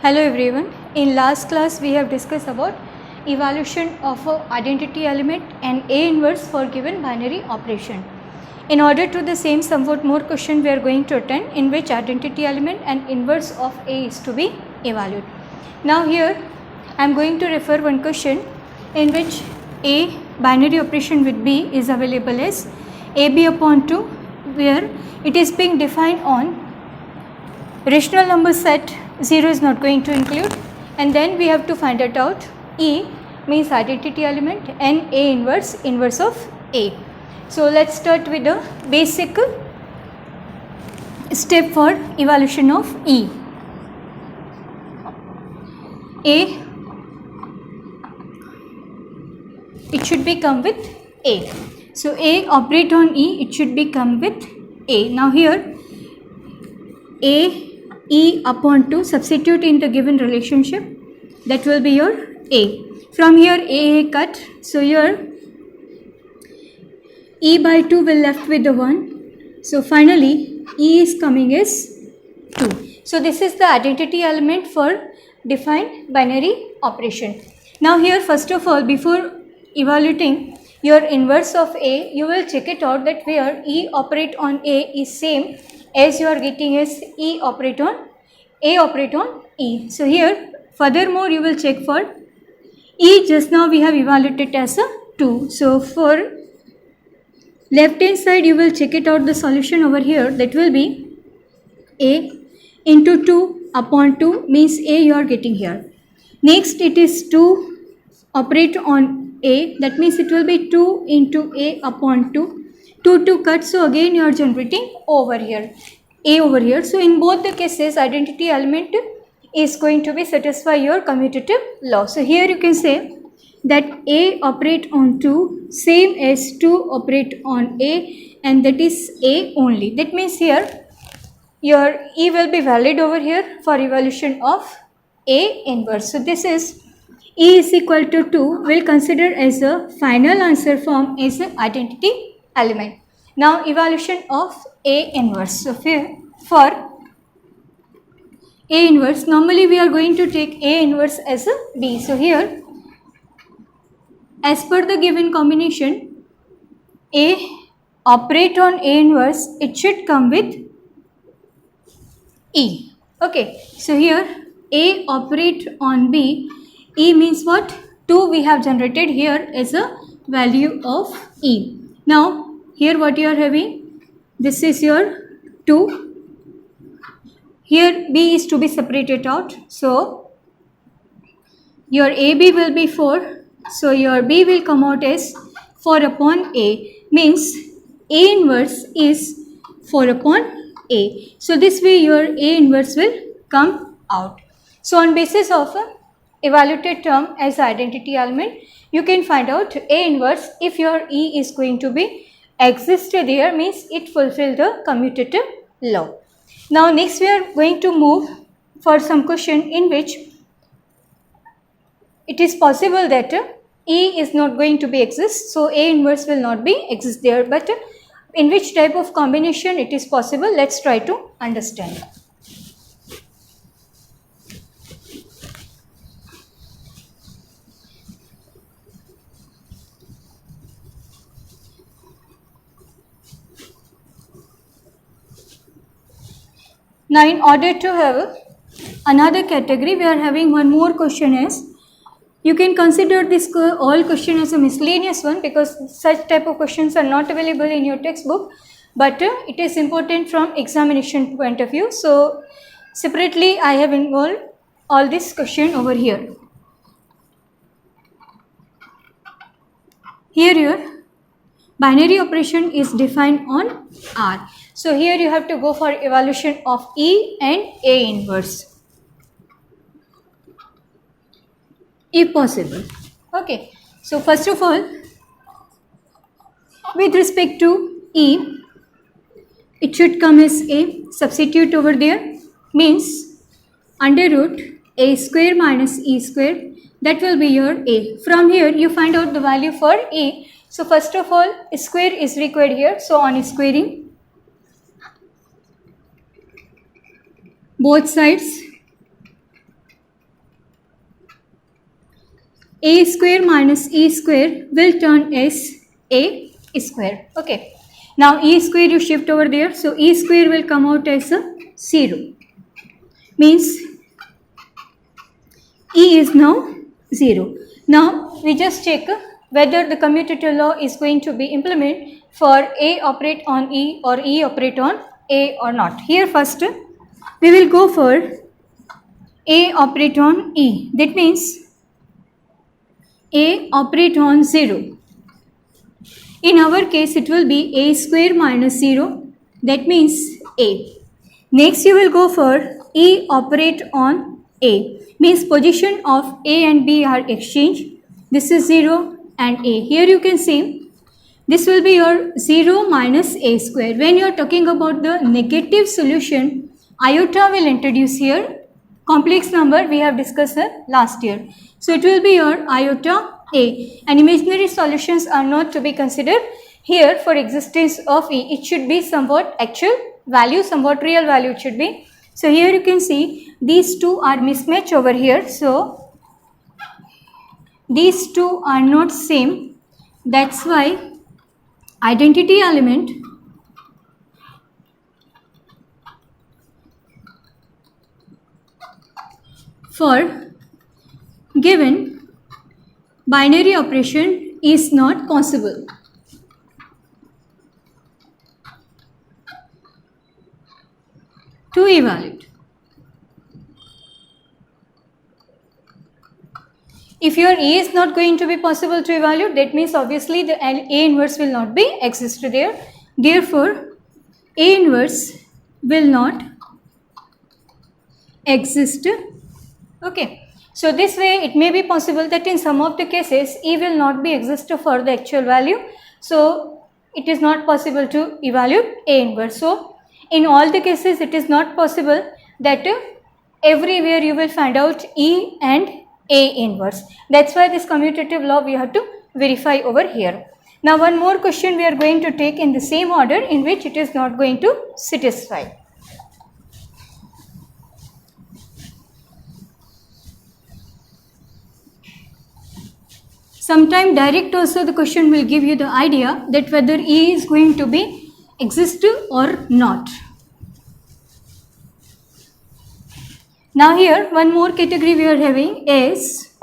Hello everyone. In last class we have discussed about evaluation of a identity element and A inverse for given binary operation. In order to the same somewhat more question we are going to attend in which identity element and inverse of A is to be evaluated. Now here I am going to refer one question in which A binary operation with B is available as AB upon 2 where it is being defined on rational number set 0 is not going to include, and then we have to find it out. E means identity element and A inverse of A. So let's start with the basic step for evaluation of E. A, it should be come with A. So A operate on E, it should be come with A. Now here A E upon 2 substitute in the given relationship, that will be your A. From here A cut, so here E by 2 will left with the 1. So finally E is coming as 2. So this is the identity element for defined binary operation. Now here first of all, before evaluating your inverse of A, you will check it out that where E operate on A is same as you are getting as A operate on E. So here furthermore you will check for E, just now we have evaluated as a 2. So for left hand side you will check it out the solution over here, that will be A into 2 upon 2 means A you are getting here. Next it is 2 operate on A, that means it will be 2 into A upon 2. 2 cut, so again you are generating over here A over here. So in both the cases identity element is going to be satisfy your commutative law. So here you can say that A operate on 2 same as 2 operate on A, and that is A only. That means here your E will be valid over here for evaluation of A inverse. So this is E is equal to 2 will consider as a final answer form as an identity element. Now evaluation of A inverse. So for A inverse, normally we are going to take A inverse as a B. So here as per the given combination A operate on A inverse, it should come with E. Okay, so here A operate on B, E means what? 2 we have generated here as a value of E. Now here what you are having, this is your 2, here B is to be separated out, so your AB will be 4, so your B will come out as 4 upon A, means A inverse is 4 upon A. So this way your A inverse will come out. So on basis of a evaluated term as identity element, you can find out A inverse if your E is going to be existed there, means it fulfill the commutative law. Now next we are going to move for some question in which it is possible that E is not going to be exist, so A inverse will not be exist there, but in which type of combination it is possible, let's try to understand. Now in order to have another category, we are having one more question is, you can consider this all question as a miscellaneous one because such type of questions are not available in your textbook, but it is important from examination point of view. So separately I have involved all this question over here. Here your binary operation is defined on R. So here you have to go for evaluation of E and A inverse, if possible. Okay, so first of all, with respect to E, it should come as A, substitute over there, means under root A square minus E square, that will be your A. From here you find out the value for E. So first of all, square is required here, so on squaring both sides A square minus E square will turn as A square. Okay. Now E square you shift over there. So E square will come out as a 0. Means E is now 0. Now we just check whether the commutative law is going to be implemented for A operate on E or E operate on A or not. Here first we will go for A operate on E. That means A operate on 0. In our case it will be A square minus 0. That means A. Next you will go for E operate on A. Means position of A and B are exchanged. This is 0 and A. Here you can see this will be your 0 minus A square. When you are talking about the negative solution, iota will introduce here. Complex number we have discussed last year. So it will be your iota A, and imaginary solutions are not to be considered here for existence of E. It should be somewhat actual value, somewhat real value it should be. So here you can see these two are mismatch over here. So these two are not same. That's why identity element for given binary operation is not possible. To evaluate. If your A is not going to be possible to evaluate, that means obviously the A inverse will not be exist there. Therefore, A inverse will not exist. Okay. So this way it may be possible that in some of the cases E will not be exist for the actual value. So it is not possible to evaluate A inverse. So in all the cases it is not possible that everywhere you will find out E and A inverse. That's why this commutative law we have to verify over here. Now one more question we are going to take in the same order in which it is not going to satisfy. Sometime direct also the question will give you the idea that whether E is going to be exist or not. Now here one more category we are having is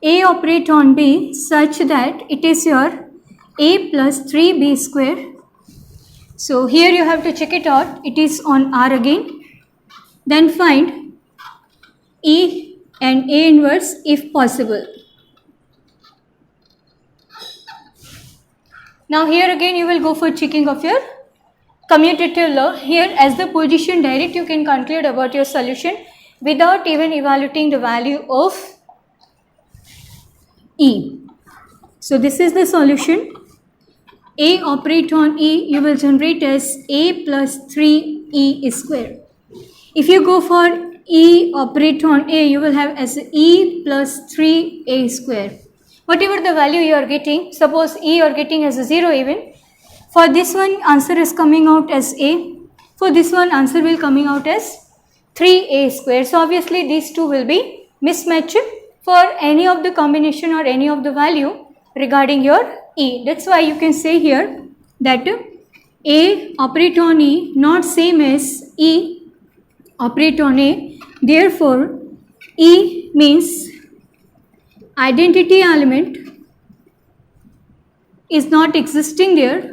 A operate on B such that it is your A plus 3B square. So here you have to check it out. It is on R again. Then find E and A inverse if possible. Now here again you will go for checking of your commutative law. Here as the position direct you can conclude about your solution without even evaluating the value of E. So this is the solution. A operate on E you will generate as A plus 3E square. If you go for E operate on A you will have as E plus 3A square. Whatever the value you are getting, suppose E you are getting as a 0 even, for this one answer is coming out as A, for this one answer will coming out as 3A square. So obviously these two will be mismatched for any of the combination or any of the value regarding your E. That's why you can say here that A operate on E not same as E operate on A. Therefore E means identity element is not existing there.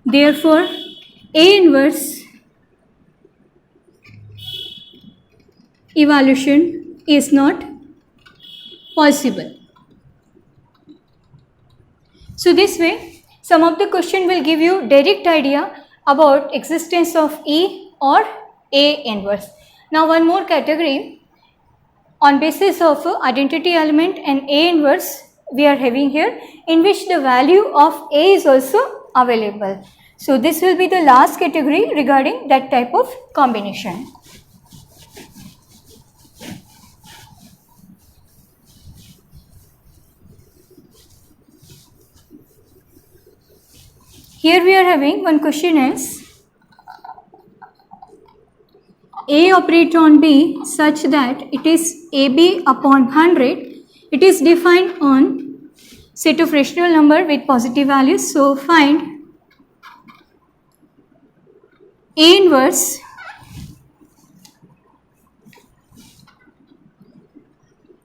Therefore, A inverse evaluation is not possible. So this way, some of the question will give you direct idea about existence of E or A inverse. Now one more category on basis of identity element and A inverse we are having here, in which the value of A is also available. So this will be the last category regarding that type of combination. Here we are having one question is, A operate on B such that it is AB upon 100. It is defined on set of rational number with positive values. So find A inverse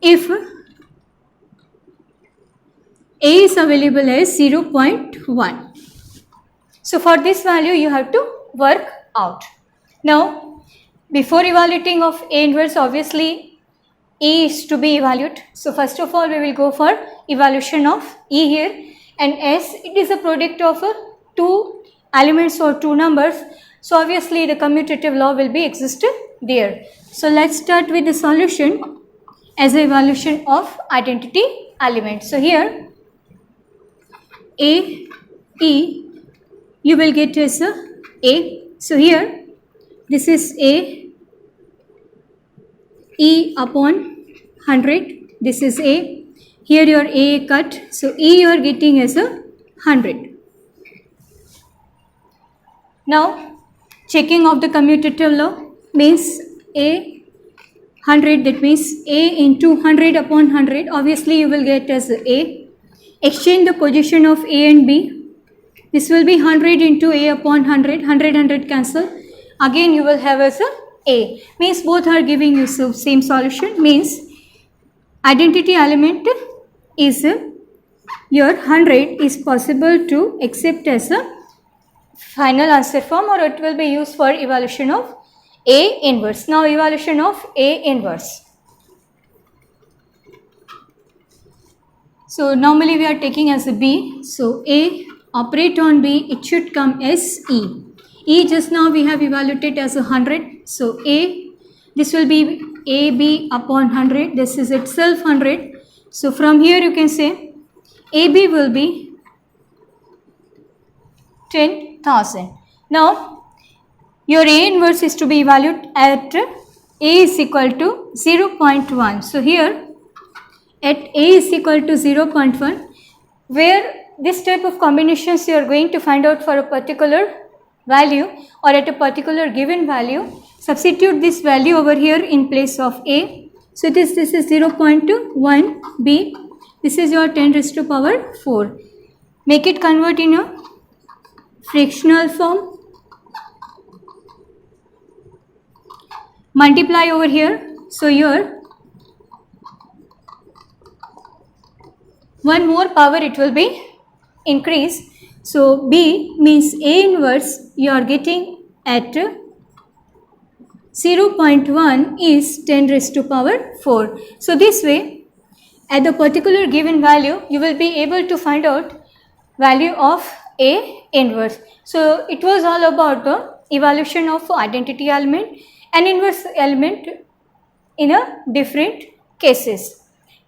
if A is available as 0.1. So for this value you have to work out. Now before evaluating of A inverse, obviously E is to be evaluated. So first of all we will go for evaluation of E here, and as it is a product of two elements or two numbers, so obviously the commutative law will be existed there. So let's start with the solution as a evaluation of identity element. So here A, E, you will get as A. So here this is A, E upon 100, this is A. Here your A cut, so E you are getting as 100. Now checking of the commutative law means A 100, that means A into 100 upon 100, obviously you will get as A. Exchange the position of A and B. This will be 100 into A upon 100, 100 cancel. Again you will have as A. Means both are giving you same solution. Means identity element is your 100 is possible to accept as a final answer form, or it will be used for evaluation of A inverse. Now evaluation of A inverse. So normally we are taking as a B. So A operate on B, it should come as E. E just now we have evaluated as 100. So A, this will be AB upon 100. This is itself 100. So from here you can say AB will be 10,000. Now your A inverse is to be evaluated at A is equal to 0.1. So here at A is equal to 0.1, where this type of combinations you are going to find out for a particular value or at a particular given value, substitute this value over here in place of A. So this is 0.1, B, this is your 10 raised to power 4. Make it convert in a fractional form. Multiply over here. So here one more power it will be increase. So B means A inverse you are getting at 0.1 is 10 raised to power 4. So this way at the particular given value you will be able to find out value of A inverse. So it was all about the evaluation of identity element and inverse element in a different cases.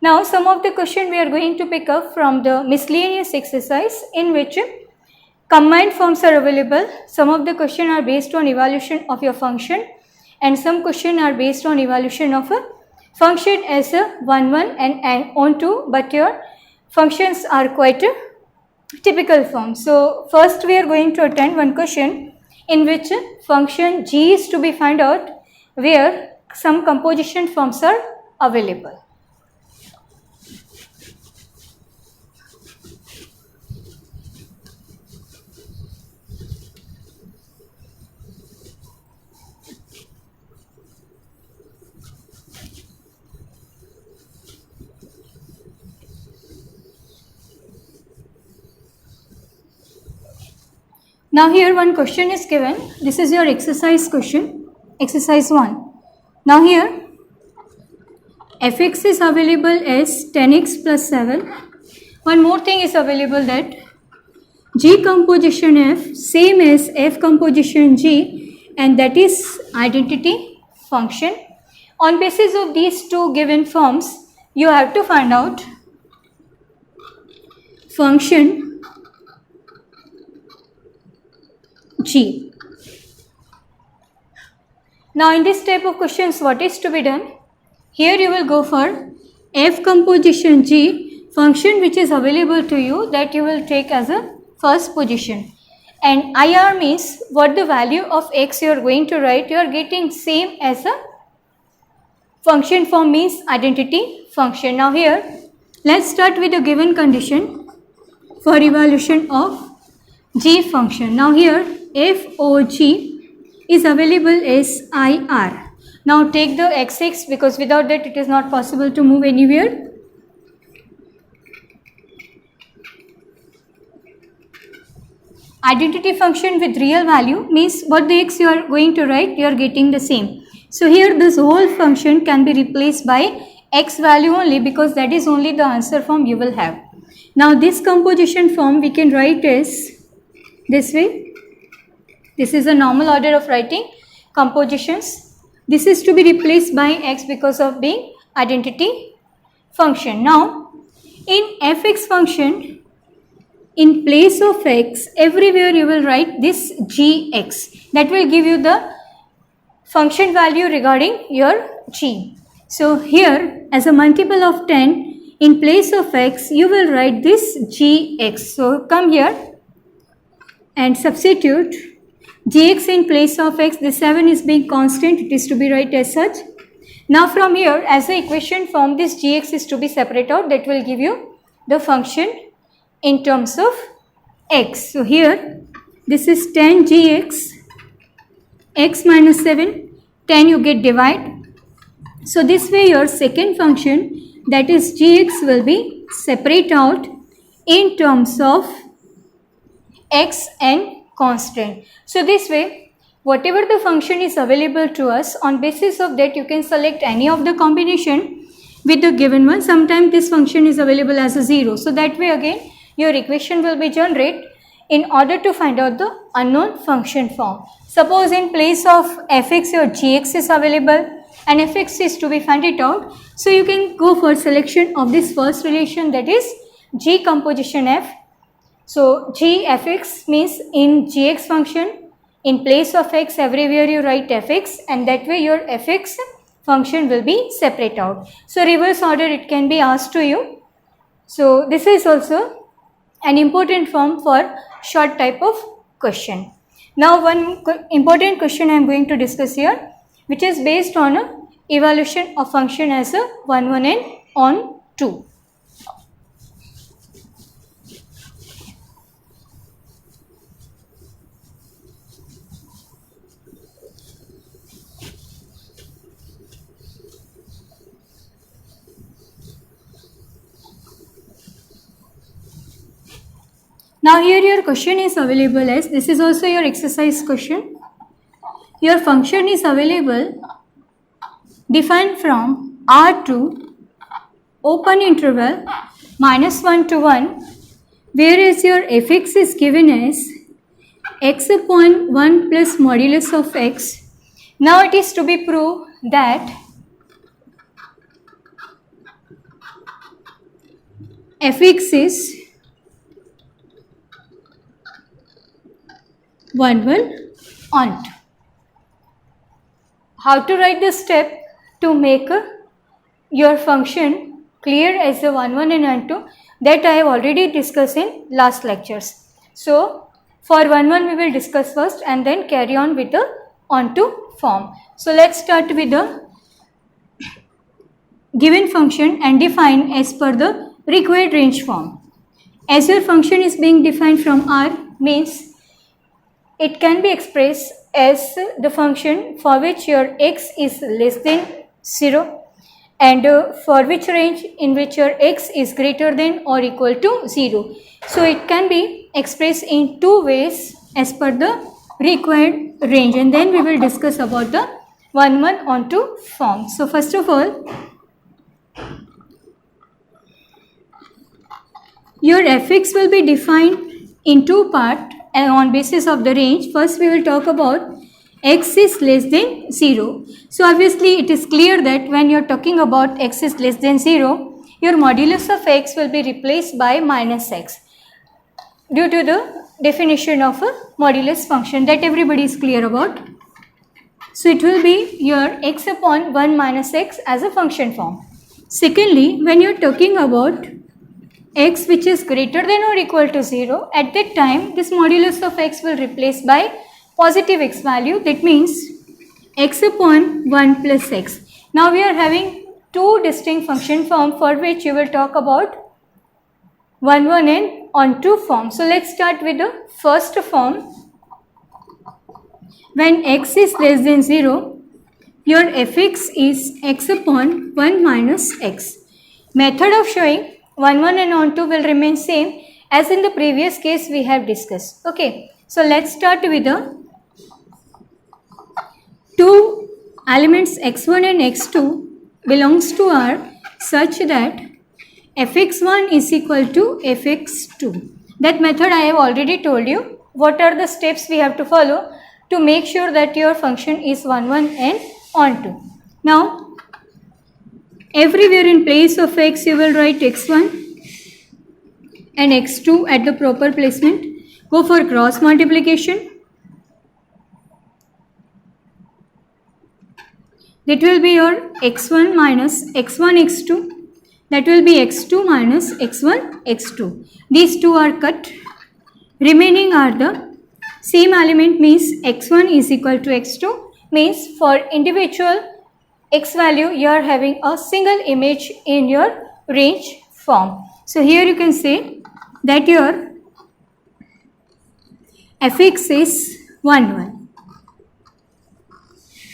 Now some of the question we are going to pick up from the miscellaneous exercise in which combined forms are available. Some of the question are based on evaluation of your function, and some question are based on evaluation of a function as a 1 1 and on 2, but your functions are quite a typical form. So first we are going to attend one question in which function g is to be found out, where some composition forms are available. Now here one question is given. This is your exercise question, exercise 1. Now here fx is available as 10x plus 7. One more thing is available, that g composition f same as f composition g, and that is identity function. On basis of these two given forms you have to find out function G. Now in this type of questions what is to be done? Here you will go for f composition G, function which is available to you, that you will take as a first position, and IR means what the value of x you are going to write, you are getting same as a function form, means identity function. Now here let's start with the given condition for evaluation of g function. Now here FOG is available as IR. Now take the xx, because without that it is not possible to move anywhere. Identity function with real value means what the x you are going to write, you are getting the same. So here this whole function can be replaced by x value only, because that is only the answer form you will have. Now this composition form we can write as this way. This is a normal order of writing compositions. This is to be replaced by x because of being identity function. Now in fx function, in place of x, everywhere you will write this gx. That will give you the function value regarding your g. So here as a multiple of 10, in place of x, you will write this gx. So come here and substitute gx in place of x. This 7 is being constant, it is to be written as such. Now from here, as the equation form, this gx is to be separated out. That will give you the function in terms of x. So here this is 10 gx, x minus 7, 10 you get divide. So this way your second function, that is gx, will be separate out in terms of x and constant. So this way whatever the function is available to us, on basis of that you can select any of the combination with the given one. Sometimes this function is available as a 0. So that way again your equation will be generated in order to find out the unknown function form. Suppose in place of fx your gx is available and fx is to be found it out. So you can go for selection of this first relation, that is g composition f. So g fx means in gx function, in place of x everywhere you write fx, and that way your fx function will be separate out. So reverse order it can be asked to you. So this is also an important form for short type of question. Now one important question I am going to discuss here, which is based on a evaluation of function as a 1, 1 and on 2. Now here your question is available as, this is also your exercise question. Your function is available defined from R to open interval -1 to 1, whereas your fx is given as x upon 1 plus modulus of x. Now it is to be proved that fx is 1, 1 on 2. How to write the step to make your function clear as a 1, 1 and on 2, that I have already discussed in last lectures. So for 1, 1 we will discuss first and then carry on with the on 2 form. So let's start with the given function and define as per the required range form. As your function is being defined from R, means it can be expressed as the function for which your x is less than 0 and for which range in which your x is greater than or equal to 0. So it can be expressed in two ways as per the required range, and then we will discuss about the 1, 1 on 2 form. So first of all, your fx will be defined in two parts and on basis of the range. First we will talk about x is less than 0. So obviously it is clear that when you are talking about x is less than 0, your modulus of x will be replaced by minus x due to the definition of a modulus function that everybody is clear about. So it will be your x upon 1 minus x as a function form. Secondly, when you are talking about x which is greater than or equal to 0, at that time this modulus of x will replace by positive x value. That means x upon 1 plus x. Now we are having two distinct function form for which you will talk about 1, 1 and onto form. So let's start with the first form. When x is less than 0, your fx is x upon 1 minus x. Method of showing 1, 1 and onto will remain same as in the previous case we have discussed. Okay, so let's start with the two elements x1 and x2 belongs to R such that fx1 is equal to fx2. That method I have already told you. What are the steps we have to follow to make sure that your function is 1, 1 and onto. Now, everywhere in place of x you will write x1 and x2 at the proper placement. Go for cross multiplication. That will be your x1 minus x1 x2. That will be x2 minus x1 x2. These two are cut. Remaining are the same element, means x1 is equal to x2, means for individual x value you are having a single image in your range form. So here you can say that your fx is 1, 1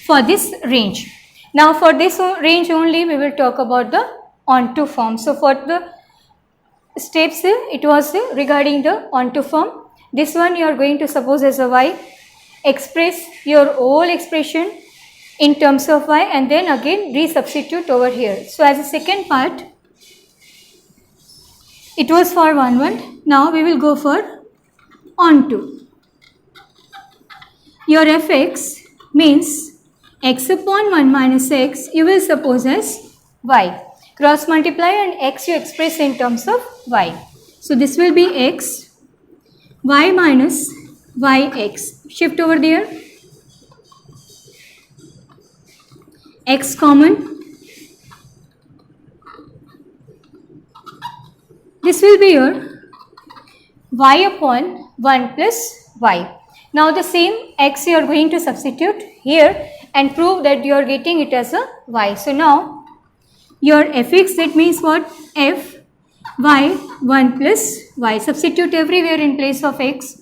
for this range. Now for this range only we will talk about the onto form. So for the steps it was regarding the onto form. This one you are going to suppose as a y, express your whole expression in terms of y and then again resubstitute over here. So as a second part it was for 1, 1. Now we will go for onto. Your fx means x upon 1 minus x you will suppose as y. Cross multiply and x you express in terms of y. So this will be x, y minus yx. Shift over there. X common. This will be your y upon 1 plus y. Now the same x you are going to substitute here and prove that you are getting it as a y. So now your fx, that means what? F y 1 plus y. Substitute everywhere in place of x.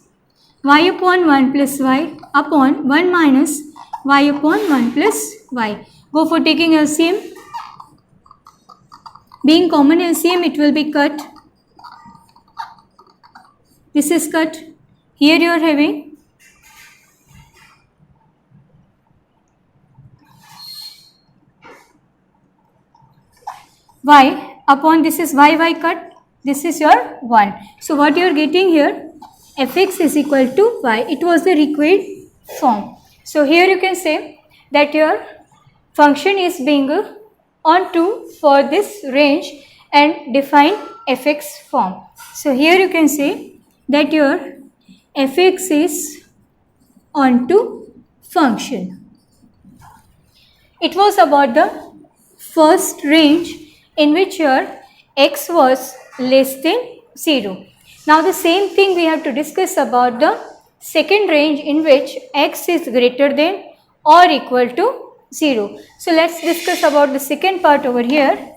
Y upon 1 plus y upon 1 minus y upon 1 plus y. Go for taking LCM. Being common LCM, it will be cut. This is cut. Here you are having y upon this is y cut. This is your 1. So what you are getting here, fx is equal to y. It was the required form. So here you can say that your function is being onto for this range and define fx form. So here you can say that your fx is onto function. It was about the first range in which your x was less than 0. Now the same thing we have to discuss about the second range in which x is greater than or equal to 0. So let's discuss about the second part over here.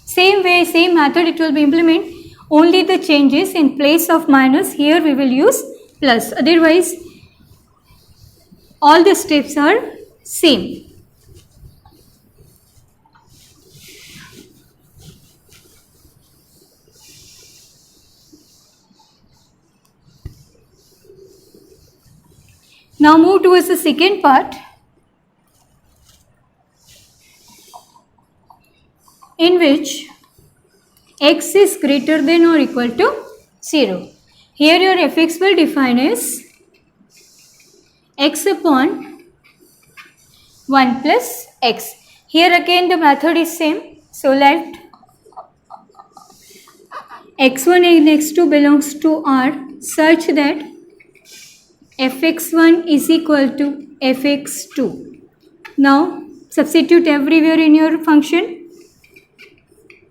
Same way, same method it will be implemented. Only the changes in place of minus, here we will use plus. Otherwise, all the steps are same. Now move towards the second part, in which x is greater than or equal to 0. Here your fx will define as x upon 1 plus x. Here again the method is same. So let x1 and x2 belongs to R such that fx1 is equal to fx2. Now substitute everywhere in your function.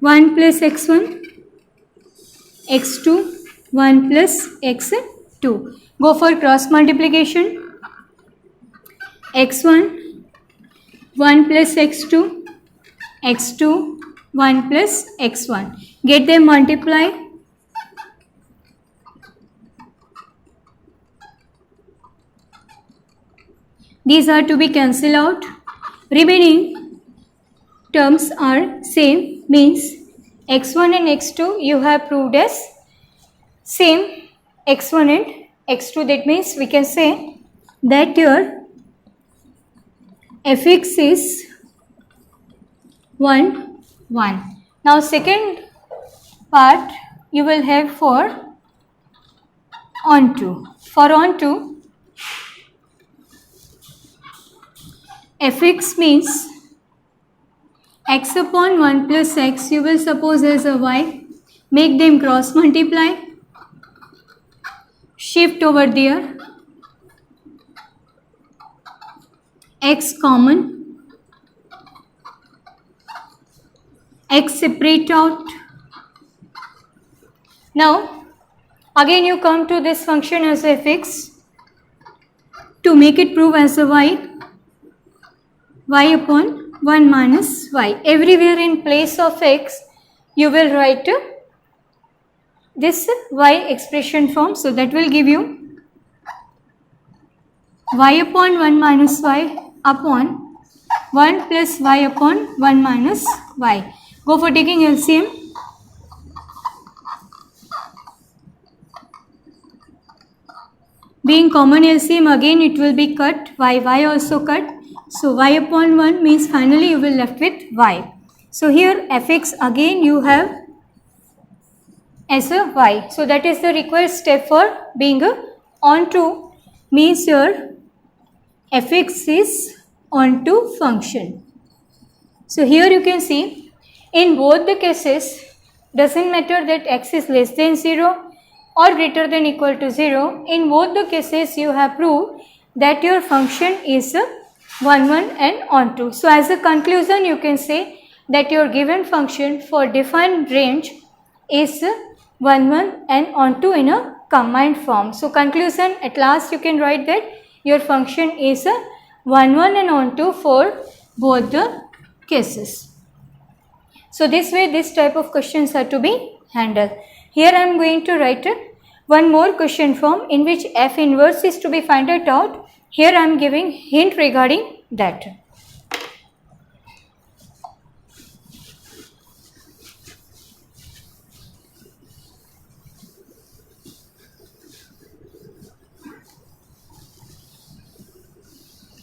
1 plus x1, x2, 1 plus x2. Go for cross multiplication. x1, 1 plus x2, x2, 1 plus x1. Get them multiply. These are to be cancelled out. Remaining terms are same, means x1 and x2 you have proved as same x1 and x2. That means we can say that your fx is 1, 1. Now second part you will have for onto. For onto, fx means x upon 1 plus x you will suppose as a y. Make them cross multiply. Shift over there. X common. X separate out. Now again you come to this function as fx. To make it prove as a y upon 1 minus y. Everywhere in place of x you will write this y expression form. So that will give you y upon 1 minus y upon 1 plus y upon 1 minus y. Go for taking LCM. Being common LCM, again it will be cut, y also cut. So y upon 1 means finally you will left with y. So here fx again you have as a y. So that is the required step for being onto, means your fx is onto function. So here you can see in both the cases doesn't matter that x is less than 0 or greater than equal to 0. In both the cases you have proved that your function is 1, 1 and onto. So as a conclusion you can say that your given function for defined range is 1, 1 and onto in a combined form. So conclusion, at last you can write that your function is 1, 1 and onto for both the cases. So this way this type of questions are to be handled. Here I am going to write one more question form in which f inverse is to be found out. Here I am giving hint regarding that.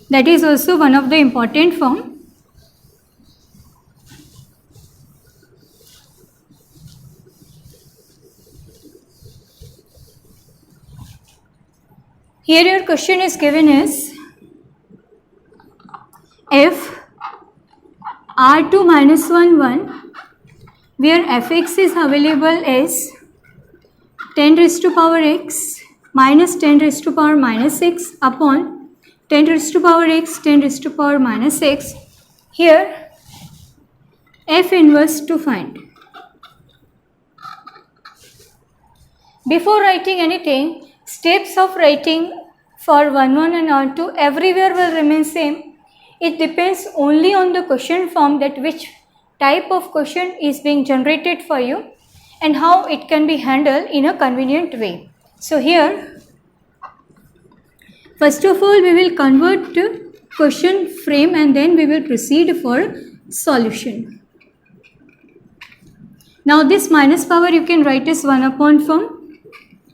That is also one of the important form. Here your question is given as f r2 minus 1 1 where fx is available as 10 raised to power x minus 10 raised to power minus x upon 10 raised to power x 10 raised to power minus x. Here f inverse to find. Before writing anything, steps of writing for 1, 1 and onto everywhere will remain same. It depends only on the question form, that which type of question is being generated for you and how it can be handled in a convenient way. So here, first of all we will convert to question frame and then we will proceed for solution. Now this minus power you can write as 1 upon form.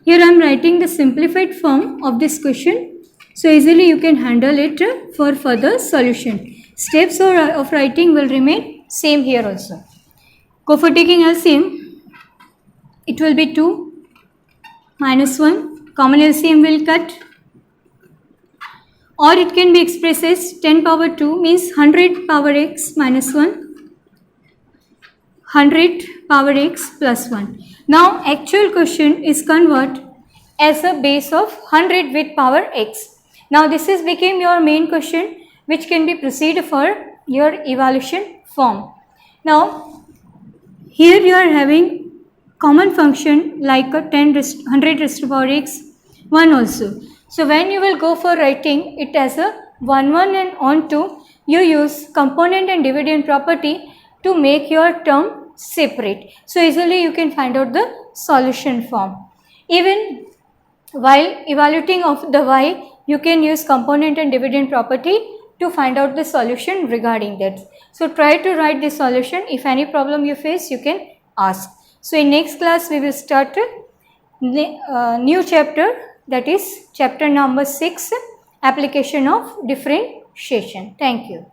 Here I am writing the simplified form of this question, so easily you can handle it for further solution. Steps of writing will remain same here also. Go for taking LCM. It will be 2 minus 1. Common LCM will cut. Or it can be expressed as 10 power 2 means 100 power x minus 1. 100 power x plus 1. Now actual question is convert as a base of 100 with power x. Now this is became your main question which can be proceed for your evaluation form. Now here you are having common function like a 100 raised to power x 1 also. So when you will go for writing it as a 1 1 and on 2, you use component and dividend property to make your term separate. So easily you can find out the solution form. Even while evaluating of the y, you can use component and dividend property to find out the solution regarding that. So try to write the solution. If any problem you face, you can ask. So in next class we will start a new chapter, that is chapter number 6, application of differentiation. Thank you.